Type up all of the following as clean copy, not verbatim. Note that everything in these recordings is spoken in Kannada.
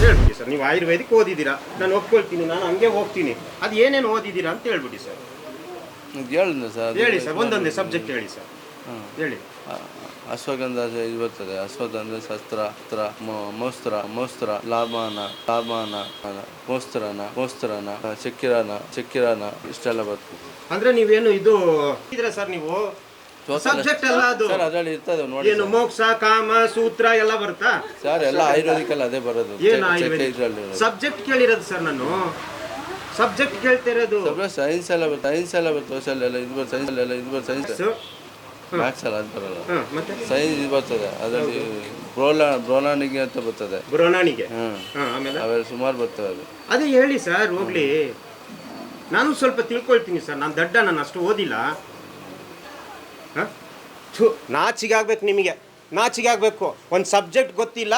ಹೇಳ್ಬಿಡಿ ಸರ್. ನೀವು ಆಯುರ್ವೇದಿಕ್ ಓದಿದ್ದೀರಾ, ನಾನು ಒಪ್ಕೊಳ್ತೀನಿ, ನಾನು ಹಂಗೆ ಹೋಗ್ತೀನಿ. ಅದು ಏನೇನು ಓದಿದ್ದೀರಾ ಅಂತ ಹೇಳ್ಬಿಡಿ ಸರ್. ಹೇಳಿದ್ನ ಸರ್, ಹೇಳಿ ಸರ್, ಒಂದೊಂದೇ ಸಬ್ಜೆಕ್ಟ್ ಹೇಳಿ ಸರ್. ಹೇಳಿ. ಅಶ್ವಗಂಧ ಇದು ಬರ್ತದೆ, ಅಶ್ವಗಂಧ ಶಸ್ತ್ರ ಮೌಸ್ತ್ರ ಲಾಭಾನ ಮೋಸ್ತ್ರನ ಚಕ್ಕಿರನ ಇಷ್ಟೆಲ್ಲ ಬರ್ತದೆ. ಅಂದ್ರೆ ನೀವೇನು ಇದು ಇದ್ರೆ ಸರ್ ನೀವು ಸಬ್ಜೆಕ್ಟ್ ಎಲ್ಲ ಅದು ಸರ್ ಅದರಲ್ಲಿ ಇರ್ತದೆ ನೋಡಿ. ಏನು ಮೋಕ್ಷ ಕಾಮ ಸೂತ್ರ ಎಲ್ಲ ಬರುತ್ತಾ ಸರ್? ಎಲ್ಲ ಆಯುರ್ವೇದಿಕ್ ಅಲ್ಲ ಅದೇ ಬರೋದು. ಏನು ಸಬ್ಜೆಕ್ಟ್ ಕೇಳಿರೋದು ಸರ್, ನಾನು ಸಬ್ಜೆಕ್ಟ್ ಕೇಳ್ತಾ ಇರೋದು. ಸೈನ್ಸ್ ಎಲ್ಲ ಬರ್ತದೆ, ಸೋಷಿಯಲ್ ಎಲ್ಲ ಇದು ಬರ್ತದೆ, ಸೈನ್ಸ್ ಮ್ಯಾಥ್ಸ್ ಎಲ್ಲ ಅದು ಬರಲ್ಲ. ಮತ್ತೆ ಸೈನ್ಸ್ ಇದು ಬರ್ತದೆ, ಅದರಲ್ಲಿ ಬ್ರೋನಾನಿಗೆ ಅಂತ ಬರ್ತದೆ. ಬ್ರೋನಾನಿಗೆ ಆಮೇಲೆ ಅವೆಲ್ಲ ಸುಮಾರು ಬರ್ತವೆ. ಅದು ಅದೇ ಹೇಳಿ ಸರ್, ಹೋಗ್ಲಿ. ನಾನು ಸ್ವಲ್ಪ ತಿಳ್ಕೊಳ್ತೀನಿ ಸರ್, ನಾನು ದಡ್ಡ, ನಾನು ಅಷ್ಟು ಓದಿಲ್ಲ. ನಾಚಿಗೆ ಆಗ್ಬೇಕು ನಿಮಗೆ, ನಾಚಿಗೆ ಆಗಬೇಕು. ಒಂದು ಸಬ್ಜೆಕ್ಟ್ ಗೊತ್ತಿಲ್ಲ,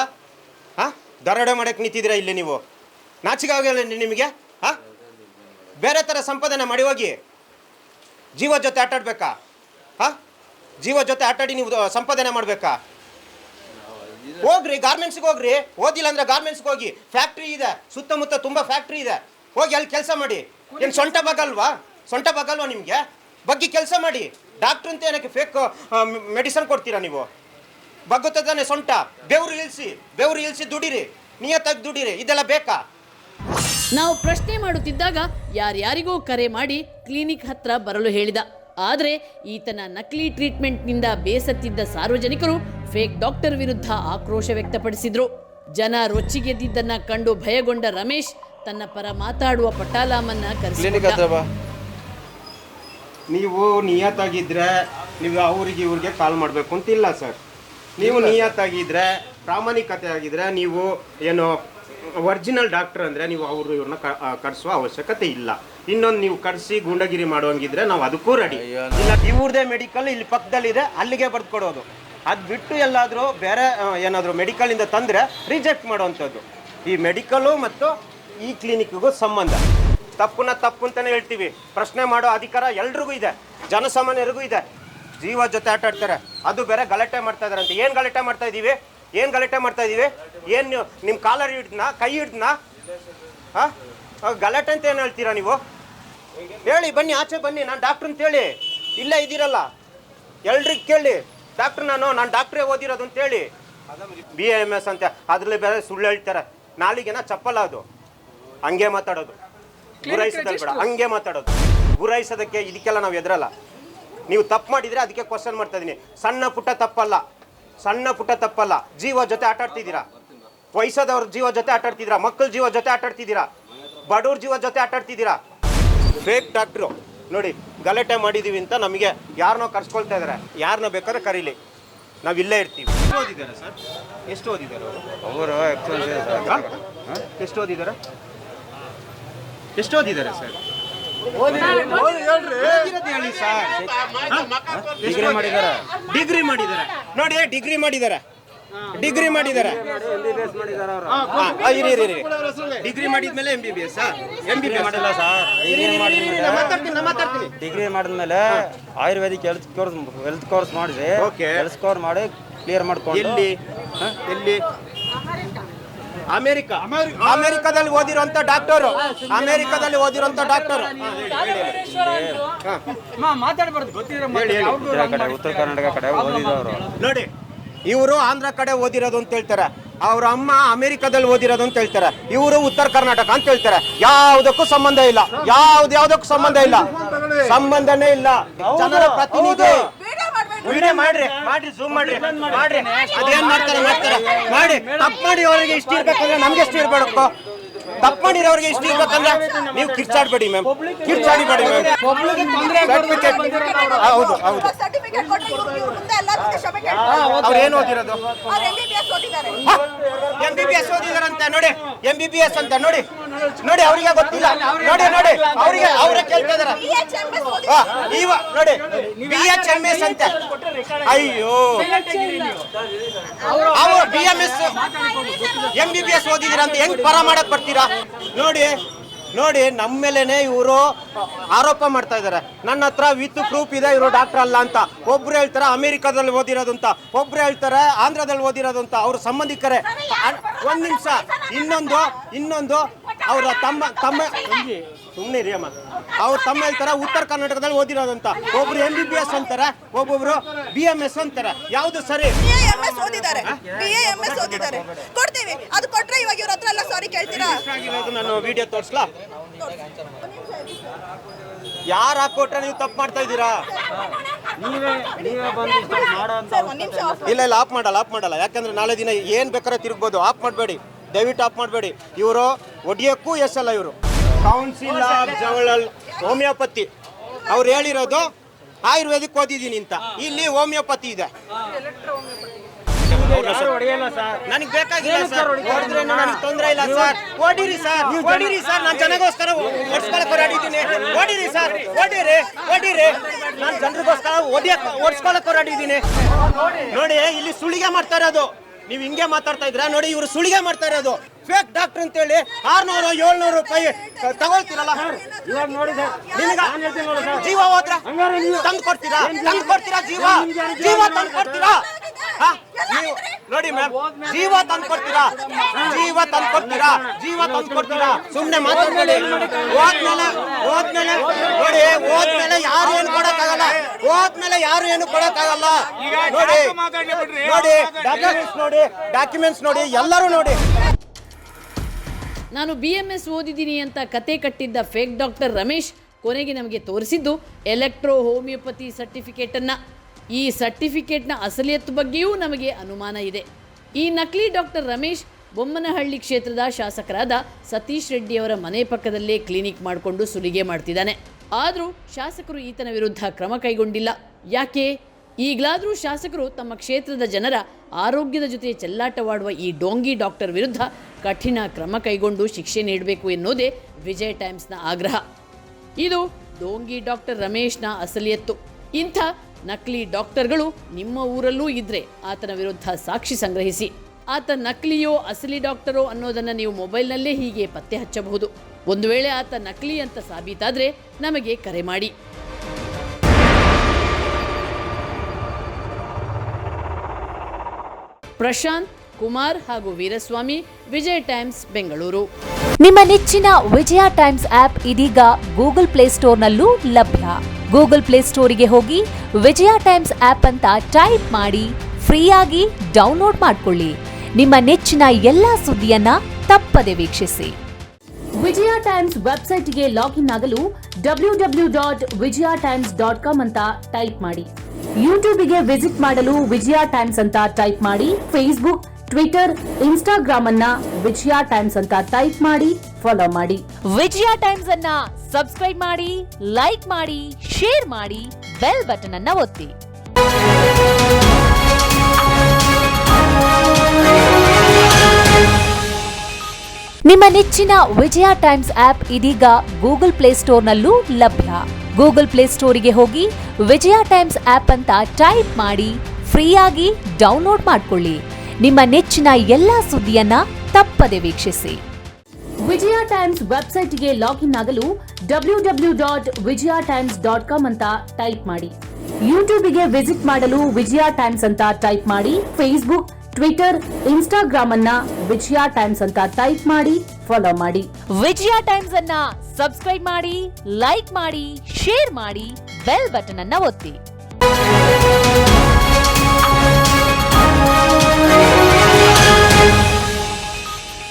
ದರೋಡೆ ಮಾಡಕ್ಕೆ ನಿಂತಿದ್ದೀರಾ ಇಲ್ಲಿ ನೀವು. ನಾಚಿಗೆ ಆಗಲ್ಲ ನಿಮಗೆ? ಬೇರೆ ಥರ ಸಂಪಾದನೆ ಮಾಡಿ ಹೋಗಿ. ಜೀವ ಜೊತೆ ಆಟಾಡ್ಬೇಕಾ? ಜೀವ ಜೊತೆ ಆಟಾಡಿ ನೀವು ಸಂಪಾದನೆ ಮಾಡಬೇಕಾ? ಹೋಗ್ರಿ, ಗಾರ್ಮೆಂಟ್ಸ್ಗೆ ಹೋಗ್ರಿ. ಓದಿಲ್ಲ ಅಂದರೆ ಗಾರ್ಮೆಂಟ್ಸ್ಗೆ ಹೋಗಿ. ಫ್ಯಾಕ್ಟ್ರಿ ಇದೆ ಸುತ್ತಮುತ್ತ, ತುಂಬ ಫ್ಯಾಕ್ಟ್ರಿ ಇದೆ. ಹೋಗಿ ಅಲ್ಲಿ ಕೆಲಸ ಮಾಡಿ. ಏನು ಸೊಂಟ ಬಗ್ಗಲ್ವಾ ನಿಮಗೆ? ಬಗ್ಗೆ ಕೆಲಸ ಮಾಡಿ. ಡಾಕ್ಟ್ರ್ ಅಂತ ಏನಕ್ಕೆ ಫೇಕ್ ಮೆಡಿಸನ್ ಕೊಡ್ತೀರಾ ನೀವು? ಬಗ್ಗುತ್ತಾನೆ ಸೊಂಟ. ಬೆವರು ಇಳಿಸಿ ದುಡಿರಿ, ನಿಯತ್ತಾಗಿ ದುಡಿರಿ. ಇದೆಲ್ಲ ಬೇಕಾ? ನಾವು ಪ್ರಶ್ನೆ ಮಾಡುತ್ತಿದ್ದಾಗ ಯಾರ್ಯಾರಿಗೋ ಕರೆ ಮಾಡಿ ಕ್ಲಿನಿಕ್ ಹತ್ರ ಬರಲು ಹೇಳಿದ. ಆದರೆ ಈತನ ನಕಲಿ ಟ್ರೀಟ್ಮೆಂಟ್ನಿಂದ ಬೇಸತ್ತಿದ್ದ ಸಾರ್ವಜನಿಕರು ಫೇಕ್ ಡಾಕ್ಟರ್ ವಿರುದ್ಧ ಆಕ್ರೋಶ ವ್ಯಕ್ತಪಡಿಸಿದ್ರು. ಜನ ರೊಚ್ಚಿಗೆದ್ದಿದ್ದನ್ನ ಕಂಡು ಭಯಗೊಂಡ ರಮೇಶ್ ತನ್ನ ಪರ ಮಾತಾಡುವ ಪಟಾಲಾಮನ್ನ ಕರೆಸಿಕೊಂಡ. ನೀವು ನಿಯತ್ತಾಗಿದ್ರೆ ನೀವು ಇವ್ರಿಗೆ ಕಾಲ್ ಮಾಡಬೇಕು ಅಂತಿಲ್ಲ ಸರ್. ನೀವು ನಿಯತ್ತಾಗಿದ್ರೆ, ಪ್ರಾಮಾಣಿಕತೆ ಆಗಿದ್ರೆ, ನೀವು ಏನು ಒರಿಜಿನಲ್ ಡಾಕ್ಟರ್ ಅಂದರೆ ನೀವು ಇವ್ರನ್ನ ಕರೆಸುವ ಅವಶ್ಯಕತೆ ಇಲ್ಲ. ಇನ್ನೊಂದು ನೀವು ಕರೆಸಿ ಗೂಂಡಗಿರಿ ಮಾಡುವಂಗಿದ್ರೆ ನಾವು ಅದಕ್ಕೂ ರೆಡಿ ಇಲ್ಲ. ಇವ್ರದೇ ಮೆಡಿಕಲ್ ಇಲ್ಲಿ ಪಕ್ಕದಲ್ಲಿದೆ, ಅಲ್ಲಿಗೆ ಬರ್ದು ಕೊಡೋದು. ಅದು ಬಿಟ್ಟು ಎಲ್ಲಾದರೂ ಬೇರೆ ಏನಾದರೂ ಮೆಡಿಕಲಿಂದ ತಂದರೆ ರಿಜೆಕ್ಟ್ ಮಾಡುವಂಥದ್ದು. ಈ ಮೆಡಿಕಲು ಮತ್ತು ಈ ಕ್ಲಿನಿಕ್ಗೂ ಸಂಬಂಧ. ತಪ್ಪು ಅಂತಲೇ ಹೇಳ್ತೀವಿ. ಪ್ರಶ್ನೆ ಮಾಡೋ ಅಧಿಕಾರ ಎಲ್ರಿಗೂ ಇದೆ, ಜನಸಾಮಾನ್ಯರಿಗೂ ಇದೆ. ಜೀವ ಜೊತೆ ಆಟಾಡ್ತಾರೆ, ಅದು ಬೇರೆ ಗಲಾಟೆ ಮಾಡ್ತಾ ಇದಾರೆ ಅಂತ. ಏನು ಗಲಾಟೆ ಮಾಡ್ತಾ ಇದ್ದೀವಿ? ಏನು ನಿಮ್ಮ ಕಾಲರ್ ಹಿಡ್ದನಾ, ಕೈ ಹಿಡ್ದನಾ? ಗಲಾಟೆ ಅಂತ ಏನು ಹೇಳ್ತೀರಾ ನೀವು? ಹೇಳಿ, ಬನ್ನಿ, ಆಚೆ ಬನ್ನಿ. ನಾನು ಡಾಕ್ಟ್ರ್ ಅಂತ ಹೇಳಿ. ಇಲ್ಲೇ ಇದ್ದೀರಲ್ಲ, ಎಲ್ರಿಗೆ ಕೇಳಿ. ನಾನು ಡಾಕ್ಟ್ರೇ ಓದಿರೋದು ಅಂತೇಳಿ. BAMS ಅಂತ ಅದ್ರಲ್ಲಿ ಬೇರೆ ಸುಳ್ಳು ಹೇಳ್ತಾರೆ. ನಾಲಿಗೆನ ಚಪ್ಪಲ್ಲ ಅದು. ಹಂಗೆ ಮಾತಾಡೋದು, ಗುರಾಯಿಸೋದಲ್ಲ ಬೇಡ, ಹಂಗೆ ಮಾತಾಡೋದು. ಗುರಾಯಿಸೋದಕ್ಕೆ ಇದಕ್ಕೆಲ್ಲ ನಾವು ಎದುರಲ್ಲ. ನೀವು ತಪ್ಪು ಮಾಡಿದರೆ ಅದಕ್ಕೆ ಕ್ವಶನ್ ಮಾಡ್ತಾ ಇದ್ದೀನಿ. ಸಣ್ಣ ಪುಟ್ಟ ತಪ್ಪಲ್ಲ. ಜೀವ ಜೊತೆ ಆಟಾಡ್ತಿದ್ದೀರಾ. ವಯಸ್ಸಾದವ್ರ ಜೀವ ಜೊತೆ ಆಟಾಡ್ತಿದ್ದೀರಾ, ಮಕ್ಕಳ ಜೀವ ಜೊತೆ ಆಟಾಡ್ತಿದ್ದೀರಾ, ಬಡವ್ರ ಜೀವ ಜೊತೆ ಆಟಾಡ್ತಿದ್ದೀರಾ. ಫೇಕ್ ಡಾಕ್ಟ್ರು ನೋಡಿ, ಗಲಾಟೆ ಮಾಡಿದ್ದೀವಿ ಅಂತ ನಮಗೆ ಯಾರನ್ನೋ ಕರ್ಸ್ಕೊಳ್ತಾ ಇದ್ದಾರೆ. ಯಾರನ್ನ ಬೇಕಾದ್ರೆ ಕರೀಲಿ, ನಾವು ಇಲ್ಲೇ ಇರ್ತೀವಿ. ಓದಿದ್ದಾರೆ ಸರ್? ಎಷ್ಟು ಓದಿದ್ದಾರೆ ಅವರು? ಎಷ್ಟು ಓದಿದ್ದಾರೆ ಸರ್? ಡಿಗ್ರಿ ಮಾಡಿದ್ದಾರೆ ನೋಡಿ. ಡಿಗ್ರಿ ಮಾಡಿದ್ದಾರೆ. ಡಿಗ್ರಿ ಮಾಡಿದ್ಮೇಲೆ MBBS ಮಾಡಿಲ್ಲ ಸರ್. ಡಿಗ್ರಿ ಮಾಡಿದ್ಮೇಲೆ ಆಯುರ್ವೇದಿಕ್ ಹೆಲ್ತ್ ಕೋರ್ಸ್ ಮಾಡಿಸಿ, ಹೆಲ್ತ್ ಕೋರ್ಸ್ ಮಾಡಿ ಕ್ಲಿಯರ್ ಮಾಡ್ಕೊಂಡು ಎಲ್ಲಿ ಅಮೆರಿಕಾದಲ್ಲಿ ಓದಿರೋಂಥ ಡಾಕ್ಟರು. ಉತ್ತರ ಕರ್ನಾಟಕ ಕಡೆ ಓದಿದವರು ನೋಡಿ. ಇವರು ಆಂಧ್ರ ಕಡೆ ಓದಿರೋದು ಅಂತ ಹೇಳ್ತಾರೆ, ಅವ್ರ ಅಮ್ಮ ಅಮೆರಿಕಾದಲ್ಲಿ ಓದಿರೋದು ಅಂತ ಹೇಳ್ತಾರೆ, ಇವರು ಉತ್ತರ ಕರ್ನಾಟಕ ಅಂತ ಹೇಳ್ತಾರೆ. ಯಾವುದಕ್ಕೂ ಸಂಬಂಧ ಇಲ್ಲ, ಯಾವುದಕ್ಕೂ ಸಂಬಂಧನೇ ಇಲ್ಲ. ಜನರ ಪ್ರತಿನಿಧಿ ವಿಡಿಯೋ ಮಾಡ್ರಿ, ಝೂಮ್ ಮಾಡ್ರಿ. ಅದೇನ್ ಮಾಡ್ತಾರೆ ಮಾಡಿ. ತಪ್ಪು ಮಾಡಿ ಅವರಿಗೆ ಇಷ್ಟ ಇರ್ಬೇಕಂದ್ರೆ ನಮ್ಗೆ ಎಷ್ಟು ಇರ್ಬೇಕು? ತಪ್ಪು ಮಾಡಿರೋರಿಗೆ ಇಷ್ಟ ಇರ್ಬೇಕಂದ್ರೆ ನೀವು ಕಿರ್ಚಾಡಬೇಡಿ ಮ್ಯಾಮ್. ಹೌದು. ಅವ್ರು ಏನು ಓದಿರೋದು? MBBS ಓದಿದಾರಂತೆ ನೋಡಿ. MBBS ಅಂತ ನೋಡಿ. ಅವರಿಗೆ ಗೊತ್ತಿಲ್ಲ. ನೋಡಿ ಅವರೇ ಕೇಳ್ತಾ ಇದಾರೆ. ನೋಡಿ BHMS ಅಂತ. ಅಯ್ಯೋ, ಅವರು BMS MBBS ಓದಿದಿರ ಅಂತ ಹೆಂಗ್ ಪರ ಮಾಡಕ್ ಬರ್ತೀರಾ? ನೋಡಿ, ನೋಡಿ ನಮ್ಮ ಮೇಲೇನೆ ಇವರು ಆರೋಪ ಮಾಡ್ತಾ ಇದ್ದಾರೆ. ನನ್ನ ಹತ್ರ ವಿತ್ ಪ್ರೂಫ್ ಇದೆ ಇವರು ಡಾಕ್ಟರ್ ಅಲ್ಲ ಅಂತ. ಒಬ್ರು ಹೇಳ್ತಾರೆ ಅಮೆರಿಕಾದಲ್ಲಿ ಓದಿರೋದು ಅಂತ, ಒಬ್ರು ಹೇಳ್ತಾರೆ ಆಂಧ್ರದಲ್ಲಿ ಓದಿರೋದು ಅಂತ. ಅವ್ರ ಸಂಬಂಧಿಕರೇ. ಒಂದ್ ನಿಮಿಷ, ಇನ್ನೊಂದು ಅವರ ತಮ್ಮ ಸುಮ್ಮನೆ ರೀ ಅಮ್ಮ, ಅವ್ರು ತಮ್ಮ ಹೇಳ್ತಾರೆ ಉತ್ತರ ಕರ್ನಾಟಕದಲ್ಲಿ ಓದಿರೋದಂತ. ಒಬ್ರು MBBS ಅಂತಾರೆ, ಒಬ್ಬೊಬ್ರು BMS ಅಂತಾರೆ. ಯಾವ್ದು ಸರಿ? BAMS ಓದಿದ್ದಾರೆ, BAMS ಓದಿದ್ದಾರೆ. ಕೊಡ್ತೀವಿ, ಅದು ಕೊಟ್ರೆ ಇವಾಗ ಇವ್ರ ಹತ್ರ ಎಲ್ಲ ಸಾರಿ ಕೇಳ್ತೀರಾ? ನಾನು ವಿಡಿಯೋ ತೋರಿಸ್ಲಾ? ಯಾರು ಹಾಕೊಟ್ರೆ ನೀವು ತಪ್ಪು ಮಾಡ್ತಾ ಇದ್ದೀರಾ? ಇಲ್ಲ ಆಫ್ ಮಾಡಲ್ಲ. ಯಾಕಂದ್ರೆ ನಾಳೆ ದಿನ ಏನ್ ಬೇಕಾದ್ರೆ ತಿರುಗ್ಬೋದು. ಆಫ್ ಮಾಡಬೇಡಿ, ದಯವಿಟ್ಟು ಆಫ್ ಮಾಡಬೇಡಿ. ಇವರು ಒಡಿಯಕ್ಕೂ ಎಸಲ್ಲ. ಇವರು ಕೌನ್ಸಿಲ್ ಆಫ್ ಜನರಲ್ ಹೋಮಿಯೋಪತಿ ಅವ್ರು ಹೇಳಿರೋದು ಆಯುರ್ವೇದಿಕ್ ಓದಿದ್ದೀನಿ ಅಂತ. ಇಲ್ಲಿ ಹೋಮಿಯೋಪತಿ ಇದೆ. ನನಗೆ ಬೇಕಾಗಿಲ್ಲ ಸರ್, ಹೊಡೆದ್ರೆ ನನಗೆ ತೊಂದರೆ ಇಲ್ಲ ಸರ್. ಹೊಡಿರಿ ಸರ್, ನಾನು ಜನಗೋಸ್ಕರ ಓಡಿಸ್ಕೊಳಕ್ ಹೊರಟಿದ್ದೀನಿ. ಹೊಡಿರಿ ಸರ್, ಹೊಡಿರಿ. ನಾನು ಜನರಿಗೋಸ್ಕರ ಓಡಿಸ್ಕೊಳಕ್ ಹೊರಟಿದ್ದೀನಿ. ನೋಡಿ ಇಲ್ಲಿ ಸುಳಿಗೆ ಮಾಡ್ತಾ ಇರೋದು. ನೀವು ಹಿಂಗೆ ಮಾತಾಡ್ತಾ ಇದ್ರ ನೋಡಿ, ಇವರು ಸುಳಿಗೆ ಮಾಡ್ತಾ ಇರೋದು. ಫೇಕ್ ಡಾಕ್ಟರ್ ಅಂತ ಹೇಳಿ 600-700 ರೂಪಾಯಿ ತಗೊಳ್ತೀರಲ್ಲ. ಜೀವ ಹೋದ್ರೆ ತಂದು ಕೊಡ್ತೀರಾ? ಜೀವ ತಂದು ಕೊಡ್ತೀರಾ? ನೋಡಿ ಮ್ಯಾಮ್, ಜೀವ ತಂದು ಕೊಡ್ತೀರಾ? ಸುಮ್ನೆ ಮಾತಾಡ್ಬೇಡಿ. ಹೋದ್ಮೇಲೆ ಯಾರು ಏನು ಕೊಡಕ್ಕಾಗಲ್ಲ. ನೋಡಿ ಡಾಕ್ಯುಮೆಂಟ್ಸ್ ನೋಡಿ, ಎಲ್ಲರೂ ನೋಡಿ. ನಾನು BMS ಓದಿದ್ದೀನಿ ಅಂತ ಕತೆ ಕಟ್ಟಿದ್ದ ಫೇಕ್ ಡಾಕ್ಟರ್ ರಮೇಶ್ ಕೊನೆಗೆ ನಮಗೆ ತೋರಿಸಿದ್ದು ಎಲೆಕ್ಟ್ರೋ ಹೋಮಿಯೋಪತಿ ಸರ್ಟಿಫಿಕೇಟನ್ನು. ಈ ಸರ್ಟಿಫಿಕೇಟ್ನ ಅಸಲಿಯತ್ತು ಬಗ್ಗೆಯೂ ನಮಗೆ ಅನುಮಾನ ಇದೆ. ಈ ನಕಲಿ ಡಾಕ್ಟರ್ ರಮೇಶ್ ಬೊಮ್ಮನಹಳ್ಳಿ ಕ್ಷೇತ್ರದ ಶಾಸಕರಾದ ಸತೀಶ್ ರೆಡ್ಡಿಯವರ ಮನೆ ಪಕ್ಕದಲ್ಲೇ ಕ್ಲಿನಿಕ್ ಮಾಡಿಕೊಂಡು ಸುಲಿಗೆ ಮಾಡ್ತಿದ್ದಾನೆ. ಆದರೂ ಶಾಸಕರು ಈತನ ವಿರುದ್ಧ ಕ್ರಮ ಕೈಗೊಂಡಿಲ್ಲ. ಯಾಕೆ? ಈಗಲಾದರೂ ಶಾಸಕರು ತಮ್ಮ ಕ್ಷೇತ್ರದ ಜನರ ಆರೋಗ್ಯದ ಜೊತೆ ಚೆಲ್ಲಾಟವಾಡುವ ಈ ಡೋಂಗಿ ಡಾಕ್ಟರ್ ವಿರುದ್ಧ ಕಠಿಣ ಕ್ರಮ ಕೈಗೊಂಡು ಶಿಕ್ಷೆ ನೀಡಬೇಕು ಎನ್ನುವುದೇ ವಿಜಯ್ ಟೈಮ್ಸ್ನ ಆಗ್ರಹ. ಇದು ಡೋಂಗಿ ಡಾಕ್ಟರ್ ರಮೇಶ್ನ ಅಸಲಿಯತ್ತು. ಇಂಥ ನಕಲಿ ಡಾಕ್ಟರ್ಗಳು ನಿಮ್ಮ ಊರಲ್ಲೂ ಇದ್ದರೆ ಆತನ ವಿರುದ್ಧ ಸಾಕ್ಷಿ ಸಂಗ್ರಹಿಸಿ. ಆತ ನಕಲಿಯೋ ಅಸಲಿ ಡಾಕ್ಟರೋ ಅನ್ನೋದನ್ನು ನೀವು ಮೊಬೈಲ್ನಲ್ಲೇ ಹೀಗೆ ಪತ್ತೆ ಹಚ್ಚಬಹುದು. ಒಂದು ವೇಳೆ ಆತ ನಕಲಿ ಅಂತ ಸಾಬೀತಾದರೆ ನಮಗೆ ಕರೆ ಮಾಡಿ. ಪ್ರಶಾಂತ್, ಕುಮಾರ್ ಹಾಗೂ ವೀರಸ್ವಾಮಿ, ವಿಜಯ್ ಟೈಮ್ಸ್, ಬೆಂಗಳೂರು. ನಿಮ್ಮ ನೆಚ್ಚಿನ ವಿಜಯ ಟೈಮ್ಸ್ ಆಪ್ ಇದೀಗ ಗೂಗಲ್ ಪ್ಲೇಸ್ಟೋರ್ನಲ್ಲೂ ಲಭ್ಯ. ಗೂಗಲ್ ಪ್ಲೇಸ್ಟೋರಿಗೆ ಹೋಗಿ ವಿಜಯ ಟೈಮ್ಸ್ ಆಪ್ ಅಂತ ಟೈಪ್ ಮಾಡಿ ಫ್ರೀಯಾಗಿ ಡೌನ್ಲೋಡ್ ಮಾಡಿಕೊಳ್ಳಿ. ನಿಮ್ಮ ನೆಚ್ಚಿನ ಎಲ್ಲಾ ಸುದ್ದಿಯನ್ನ ತಪ್ಪದೆ ವೀಕ್ಷಿಸಿ. ವಿಜಯ ಟೈಮ್ಸ್ ವೆಬ್ಸೈಟ್ಗೆ ಲಾಗಿನ್ ಆಗಲು www.vijayatimes.com ಅಂತ ಟೈಪ್ ಮಾಡಿ. ಯೂಟ್ಯೂಬ್ಗೆ ವಿಸಿಟ್ ಮಾಡಲು ವಿಜಯ ಟೈಮ್ಸ್ ಅಂತ ಟೈಪ್ ಮಾಡಿ. ಫೇಸ್ಬುಕ್, ಟ್ವಿಟರ್, ಇನ್ಸ್ಟಾಗ್ರಾಮ್ ಅನ್ನ ವಿಜಯ ಟೈಮ್ಸ್ ಅಂತ ಟೈಪ್ ಮಾಡಿ ಫಾಲೋ ಮಾಡಿ. ವಿಜಯ ಟೈಮ್ಸ್ ಅನ್ನ ಸಬ್ಸ್ಕ್ರೈಬ್ ಮಾಡಿ, ಲೈಕ್ ಮಾಡಿ, ಶೇರ್ ಮಾಡಿ, ಬೆಲ್ ಬಟನ್ ಅನ್ನ ಒತ್ತಿ. ನಿಮ್ಮ ನೆಚ್ಚಿನ ವಿಜಯ ಟೈಮ್ಸ್ ಆಪ್ ಇದೀಗ ಗೂಗಲ್ ಪ್ಲೇಸ್ಟೋರ್ನಲ್ಲೂ ಲಭ್ಯ. ಗೂಗಲ್ ಪ್ಲೇಸ್ಟೋರಿಗೆ ಹೋಗಿ ವಿಜಯ ಟೈಮ್ಸ್ ಆಪ್ ಅಂತ ಟೈಪ್ ಮಾಡಿ ಫ್ರೀಯಾಗಿ ಡೌನ್ಲೋಡ್ ಮಾಡಿಕೊಳ್ಳಿ. ನಿಮ್ಮ ನೆಚ್ಚಿನ ಎಲ್ಲಾ ಸುದ್ದಿಯನ್ನ ತಪ್ಪದೆ ವೀಕ್ಷಿಸಿ. ವಿಜಯ ಟೈಮ್ಸ್ ವೆಬ್ಸೈಟ್ಗೆ ಲಾಗಿನ್ ಆಗಲು www.vijayatimes.com ಅಂತ ಟೈಪ್ ಮಾಡಿ. ಯೂಟ್ಯೂಬ್ಗೆ ವಿಸಿಟ್ ಮಾಡಲು ವಿಜಯ ಟೈಮ್ಸ್ ಅಂತ ಟೈಪ್ ಮಾಡಿ. ಫೇಸ್ಬುಕ್, ಟ್ವಿಟರ್, ಇನ್ಸ್ಟಾಗ್ರಾಮ್ ಅನ್ನ ವಿಜಯ ಟೈಮ್ಸ್ ಅಂತ ಟೈಪ್ ಮಾಡಿ ಫಾಲೋ ಮಾಡಿ. ವಿಜಯ ಟೈಮ್ಸ್ ಅನ್ನ ಸಬ್ಸ್ಕ್ರೈಬ್ ಮಾಡಿ, ಲೈಕ್ ಮಾಡಿ, ಶೇರ್ ಮಾಡಿ, ಬೆಲ್ ಬಟನ್ ಅನ್ನ ಒತ್ತಿ.